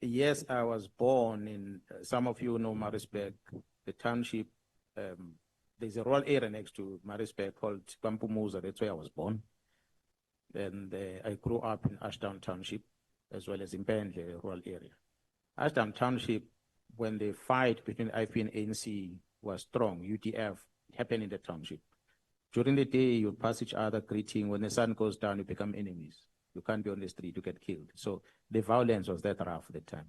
Yes, I was born in, some of you know Maritzburg, the township. There's a rural area next to Maritzburg called Pampumuza. That's where I was born. And I grew up in Ashdown Township, as well as in Pendle, rural area. Ashdown Township, when the fight between IFP and ANC was strong, UDF happened in the township. During the day, you pass each other greeting. When the sun goes down, you become enemies. You can't be on the street, you get killed. So the violence was that rough at the time.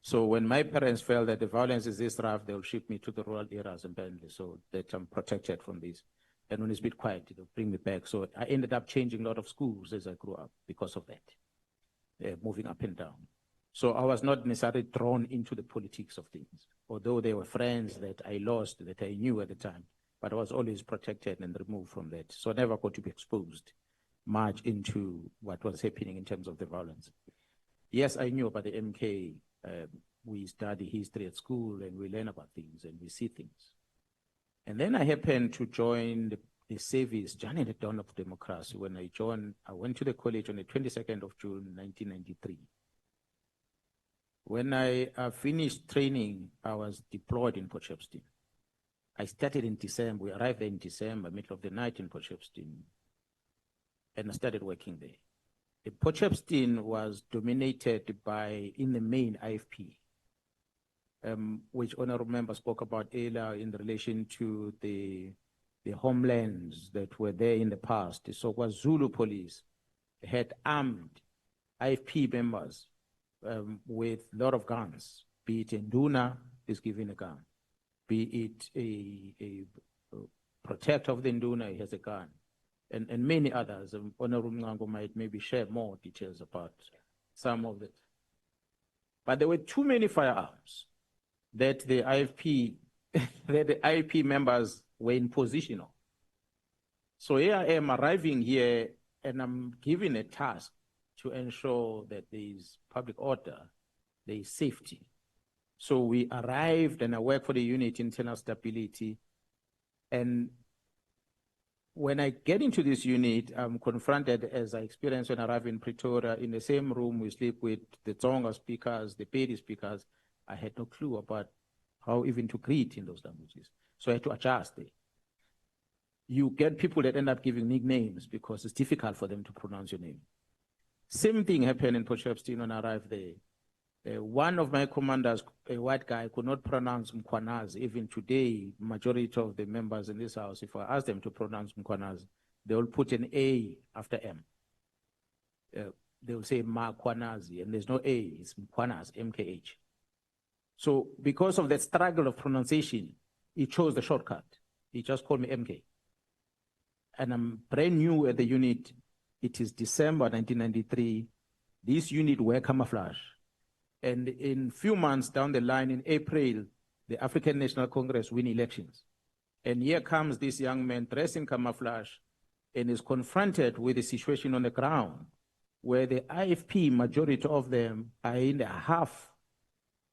So when my parents felt that the violence is this rough, they'll ship me to the rural areas in Pendle so that I'm protected from this. And when it's a bit quiet, they'll bring me back. So I ended up changing a lot of schools as I grew up because of that, moving up and down. So I was not necessarily drawn into the politics of things, although there were friends that I lost that I knew at the time, but I was always protected and removed from that. So I never got to be exposed much into what was happening in terms of the violence. Yes, I knew about the MK. We study history at school and we learn about things and we see things. And then I happened to join the service, just at the dawn of democracy. When I joined, I went to the college on the 22nd of June, 1993. When I finished training, I was deployed in Potchefstroom. I started in December. We arrived there in December, middle of the night in Potchefstroom, and I started working there. The Potchefstroom was dominated by, in the main, IFP, which honorable member spoke about earlier in relation to the homelands that were there in the past. So it was Zulu police had armed IFP members with a lot of guns, be it a Nduna is given a gun, be it a protector of the Nduna, he has a gun, and many others. Honorable Mngango might maybe share more details about some of it. But there were too many firearms that the IFP, that the IFP members were in position of. So here I am arriving here and I'm given a task to ensure that there is public order, there is safety. So we arrived and I worked for the unit internal stability. And when I get into this unit, I'm confronted, as I experienced when I arrived in Pretoria, in the same room we sleep with the Tsonga speakers, the Pedi speakers. I had no clue about how even to greet in those languages. So I had to adjust there. You get people that end up giving nicknames because it's difficult for them to pronounce your name. Same thing happened in Potchefstroom when I arrived there. One of my commanders, a white guy, could not pronounce Mkhwanazi. Even today, majority of the members in this house, if I ask them to pronounce Mkhwanazi, they will put an A after M. They will say Mkhwanazi, and there's no A, it's Mkhwanazi, MKH. So because of that struggle of pronunciation, he chose the shortcut. He just called me MK. And I'm brand new at the unit. It is December 1993. This unit were camouflage. And in few months down the line, in April, the African National Congress win elections. And here comes this young man dressed in camouflage and is confronted with the situation on the ground where the IFP, majority of them are in the half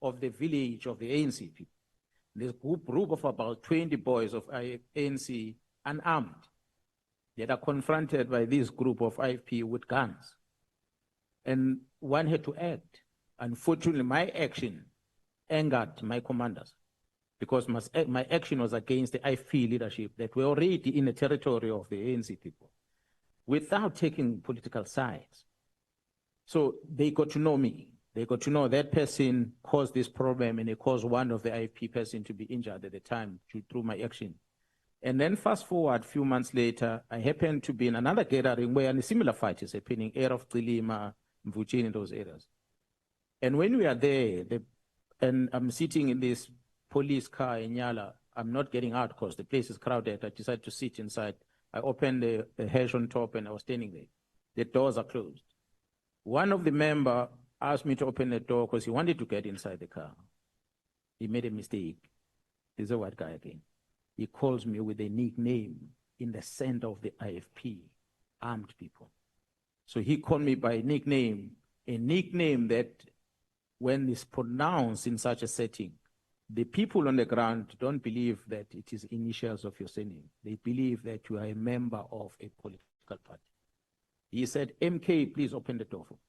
of the village of the ANC people. This group of about 20 boys of ANC, unarmed, that are confronted by this group of IFP with guns. And one had to act. Unfortunately, my action angered my commanders because my action was against the IFP leadership that were already in the territory of the ANC people without taking political sides. So they got to know me. They got to know that person caused this problem and it caused one of the IFP person to be injured at the time through my action. And then fast forward a few months later, I happened to be in another gathering where a similar fight is happening, area of Tsilima, Mvuchini, in those areas. And when we are there, and I'm sitting in this police car in Nyala, I'm not getting out because the place is crowded. I decided to sit inside. I opened the hatch on top and I was standing there. The doors are closed. One of the members asked me to open the door because he wanted to get inside the car. He made a mistake. He's a white guy again. He calls me with a nickname in the center of the IFP, armed people. So he called me by nickname, a nickname that when it's pronounced in such a setting, the people on the ground don't believe that it is initials of your surname. They believe that you are a member of a political party. He said, MK, please open the door for me.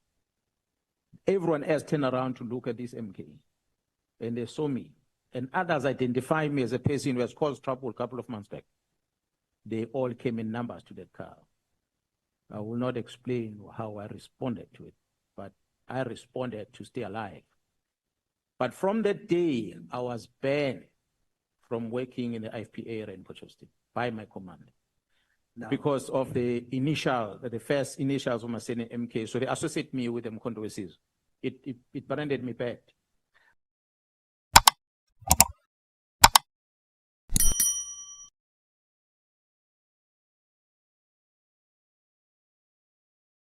Everyone else turned around to look at this MK, and they saw me. And others identified me as a person who has caused trouble a couple of months back. They all came in numbers to that car. I will not explain how I responded to it, but I responded to stay alive. But from that day, I was banned from working in the IFP area in Potchefstroom by my command. No. Because of the first initials of my surname MK. So they associate me with the Mkhwanazi. It branded me bad.